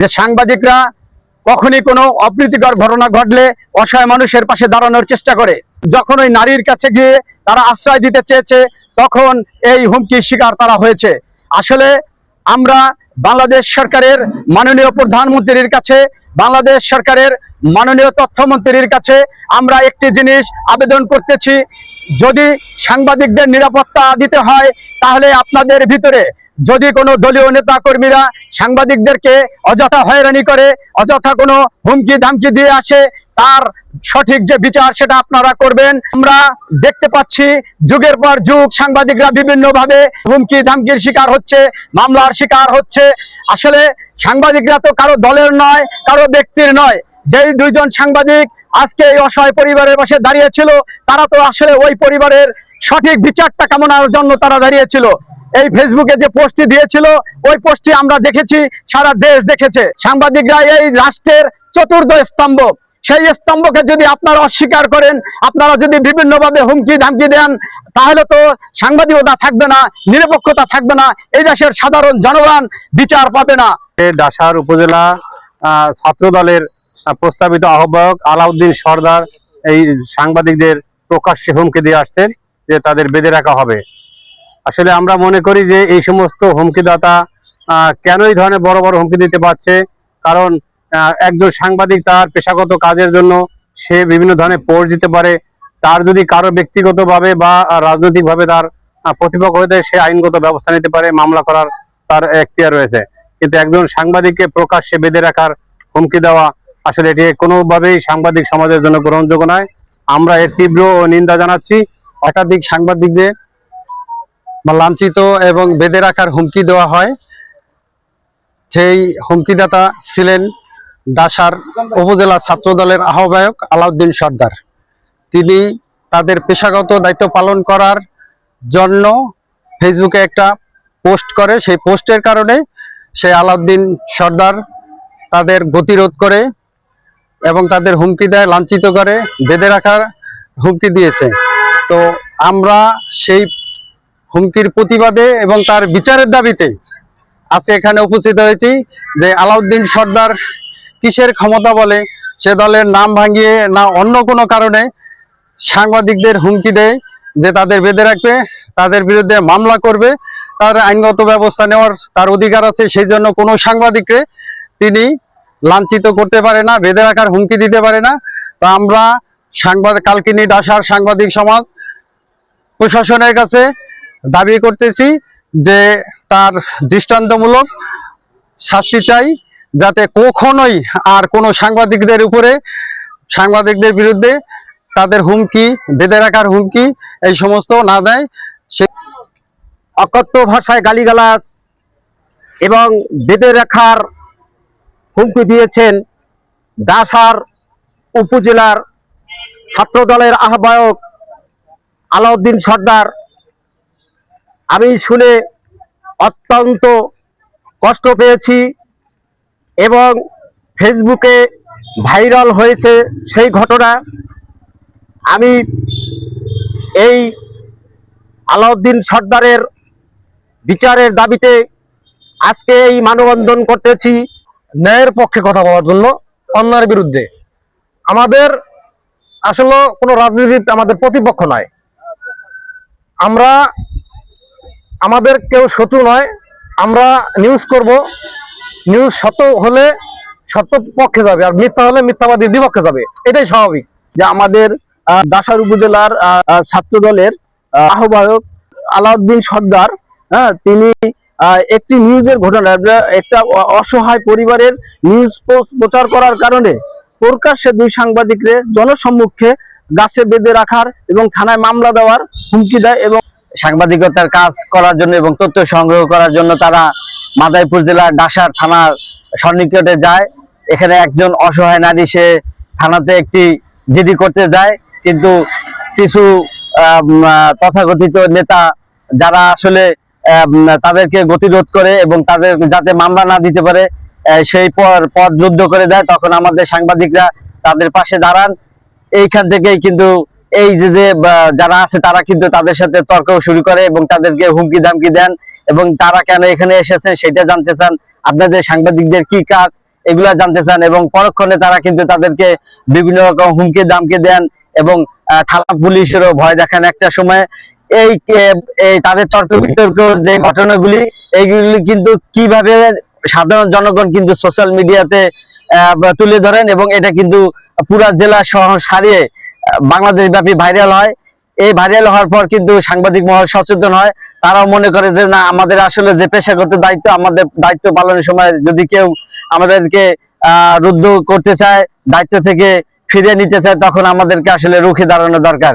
যে সাংবাদিকরা কখনই কোনো অপ্রীতিকর ঘটনা ঘটলে অসহায় মানুষের পাশে দাঁড়ানোর চেষ্টা করে। যখন ওই নারীর কাছে গিয়ে তারা আশ্রয় দিতে চেয়েছে তখন এই হুমকির শিকার তারা হয়েছে। আসলে আমরা বাংলাদেশ সরকারের মাননীয় প্রধানমন্ত্রীর কাছে, বাংলাদেশ সরকারের মাননীয় তথ্যমন্ত্রীর কাছে আমরা একটি জিনিস আবেদন করতেছি, যদি সাংবাদিকদের নিরাপত্তা দিতে হয় তাহলে আপনাদের ভিতরে যদি কোনো দলীয় নেতা কর্মীরা সাংবাদিকদেরকে অযথা হয়রানি করে, অযথা কোনো হুমকি ধামকি দিয়ে আসে, তার সঠিক যে বিচার সেটা আপনারা করবেন। আমরা দেখতে পাচ্ছি যুগের পর যুগ সাংবাদিকরা বিভিন্নভাবে হুমকি ধামকির শিকার হচ্ছে, মামলার শিকার হচ্ছে। আসলে সাংবাদিকরা তো কারো দলের নয়, কারো ব্যক্তির নয়। যেই দুইজন সাংবাদিক আজকে এই অসহায় পরিবারের পাশে দাঁড়িয়েছিল, তারা তো আসলে ওই পরিবারের সঠিক বিচারটা কামনার জন্য তারা দাঁড়িয়েছিল। এই ফেসবুকে যে পোস্টটি দিয়েছিল ওই পোস্টটি আমরা দেখেছি, সারা দেশ দেখেছে। সাংবাদিকরা এই রাষ্ট্রের চতুর্থ স্তম্ভ, সেই স্তম্ভকে যদি আপনারা অস্বীকার করেন, আপনারা যদি বিভিন্নভাবে হুমকি ধামকি দেন, তাহলে তো সাংবাদিকতা থাকবে না, নিরপেক্ষতা থাকবে না, এই দেশের সাধারণ জনগণ বিচার পাবে না। ডাসার উপজেলা ছাত্র দলের প্রস্তাবিত আহ্বায়ক আলাউদ্দিন সরদার এই সাংবাদিকদের প্রকাশ্যে হুমকি দিয়ে আসছেন যে তাদের বেঁধে রাখা হবে। আসলে আমরা মনে করি যে এই সমস্ত হুমকিদাতা কেন এই ধরনের বড় বড় হুমকি দিতে পারছে, কারণ একজন সাংবাদিক তার পেশাগত কাজের জন্য সে বিভিন্ন ধরনের পোস্ট দিতে পারে। তার যদি কারো ব্যক্তিগতভাবে বা রাজনৈতিকভাবে তার প্রতিপক্ষ হয়ে যায়, সে আইনগত ব্যবস্থা নিতে পারে, মামলা করার তার এখতিয়ার রয়েছে। কিন্তু একজন সাংবাদিককে প্রকাশ্যে বেঁধে রাখার হুমকি দেওয়া আসলে এটি কোনোভাবেই সাংবাদিক সমাজের জন্য গ্রহণযোগ্য নয়। আমরা এর তীব্র নিন্দা জানাচ্ছি। একাধিক সাংবাদিকদের লাঞ্ছিত এবং বেঁধে রাখার হুমকি দেওয়া হয়। সেই হুমকিদাতা ছিলেন ডাসার উপজেলা ছাত্র দলের আহ্বায়ক আলাউদ্দিন সরদার। তিনি তাদের পেশাগত দায়িত্ব পালন করার জন্য ফেসবুকে একটা পোস্ট করে, সেই পোস্টের কারণে সে আলাউদ্দিন সরদার তাদের গতিরোধ করে এবং তাদের হুমকি দেয়, লাঞ্ছিত করে, বেঁধে রাখার হুমকি দিয়েছে। তো আমরা সেই হুমকির প্রতিবাদে এবং তার বিচারের দাবিতে আজকে এখানে উপস্থিত হয়েছি। যে আলাউদ্দিন সরদার কিসের ক্ষমতা বলে সে দলের নাম ভাঙিয়ে না অন্য কোনো কারণে সাংবাদিকদের হুমকি দেয় যে তাদের বেঁধে রাখবে, তাদের বিরুদ্ধে মামলা করবে, তার আইনগত ব্যবস্থা নেওয়ার তার অধিকার আছে। সেই জন্য কোনো সাংবাদিককে তিনি লাঞ্ছিত করতে পারে না, বেঁধে রাখার হুমকি দিতে পারে না। তো আমরা কালকিনি ডাসার সাংবাদিক সমাজ প্রশাসনের কাছে দাবি করতেছি যে তার দৃষ্টান্তমূলক শাস্তি চাই, যাতে কখনোই আর কোনো সাংবাদিকদের উপরে, সাংবাদিকদের বিরুদ্ধে তাদের হুমকি, বেঁধে রাখার হুমকি এই সমস্ত না দেয়। সে অকথ্য ভাষায় গালিগালাজ এবং বেঁধে রাখার হুমকি দিয়েছেন ডাসার উপজেলার ছাত্র দলের আহ্বায়ক আলাউদ্দিন সরদার। আমি শুনে অত্যন্ত কষ্ট পেয়েছি এবং ফেসবুকে ভাইরাল হয়েছে সেই ঘটনা। আমি এই আলাউদ্দিন সরদারের বিচারের দাবিতে আজকে এই মানববন্ধন করতেছি, ন্যায়ের পক্ষে কথা বলার জন্য, অন্যায়ের বিরুদ্ধে। আমাদের আসলে কোনো রাজনীতি আমাদের প্রতিপক্ষ নয়, আমরা আমাদের কেউ শত্রু নয়। আমরা নিউজ করব, নিউজ সত্য হলে সত্য পক্ষে যাবে, আর মিথ্যা হলে মিথ্যাবাদীর বিপক্ষে যাবে, এটাই স্বাভাবিক। যে আমাদের ডাসার উপজেলার ছাত্র দলের আহ্বায়ক আলাউদ্দিন সরদার, তিনি একটি নিউজের ঘটনা, একটা অসহায় পরিবারের নিউজ প্রচার করার কারণে প্রকাশ্যে দুই সাংবাদিকরে জনসম্মুখে গাছে বেঁধে রাখার এবং থানায় মামলা দেওয়ার হুমকি দেয়। এবং সাংবাদিকতার কাজ করার জন্য এবং তথ্য সংগ্রহ করার জন্য তারা মাদারীপুর জেলার ডাসার থানার সন্নিকটে যায়। এখানে একজন অসহায় নারী সে থানাতে একটি জিডি করতে যায়, কিন্তু কিছু তথাকথিত নেতা যারা আসলে তাদেরকে গতিরোধ করে এবং তাদের যাতে মামলা না দিতে পারে সেই পথ রুদ্ধ করে দেয়। তখন আমাদের সাংবাদিকরা তাদের পাশে দাঁড়ান। এইখান থেকেই কিন্তু এই যে যারা আছে তারা কিন্তু তাদের সাথে তর্ক শুরু করে এবং তাদেরকে হুমকি ধামকি দেন এবং তারা কেন এখানে এসেছেন সেটা জানতে চান। আপনাদের সাংবাদিকদের কি কাজ এগুলা জানতে চান, এবং পরক্ষণে তারা কিন্তু তাদেরকে বিভিন্ন রকম হুমকি দামকে দেন এবং থানা পুলিশেরও ভয় দেখান। একটা সময় এই এই তাদের তর্ক বিতর্ক যে ঘটনাগুলি, এইগুলি কিন্তু কিভাবে সাধারণ জনগণ কিন্তু সোশ্যাল মিডিয়াতে তুলে ধরেন, এবং এটা কিন্তু পুরা জেলা শহর ছাড়িয়ে বাংলাদেশ ব্যাপী ভাইরাল হয়। এই ভাইরাল হওয়ার পর কিন্তু সাংবাদিক মহল সচেতন হয়। তারাও মনে করে যে না, আমাদের আসলে যে পেশাগত দায়িত্ব, আমাদের দায়িত্ব পালনের সময় যদি কেউ আমাদেরকে রুদ্ধ করতে চায়, দায়িত্ব থেকে ফিরিয়ে নিতে চায়, তখন আমাদেরকে আসলে রুখে দাঁড়ানো দরকার।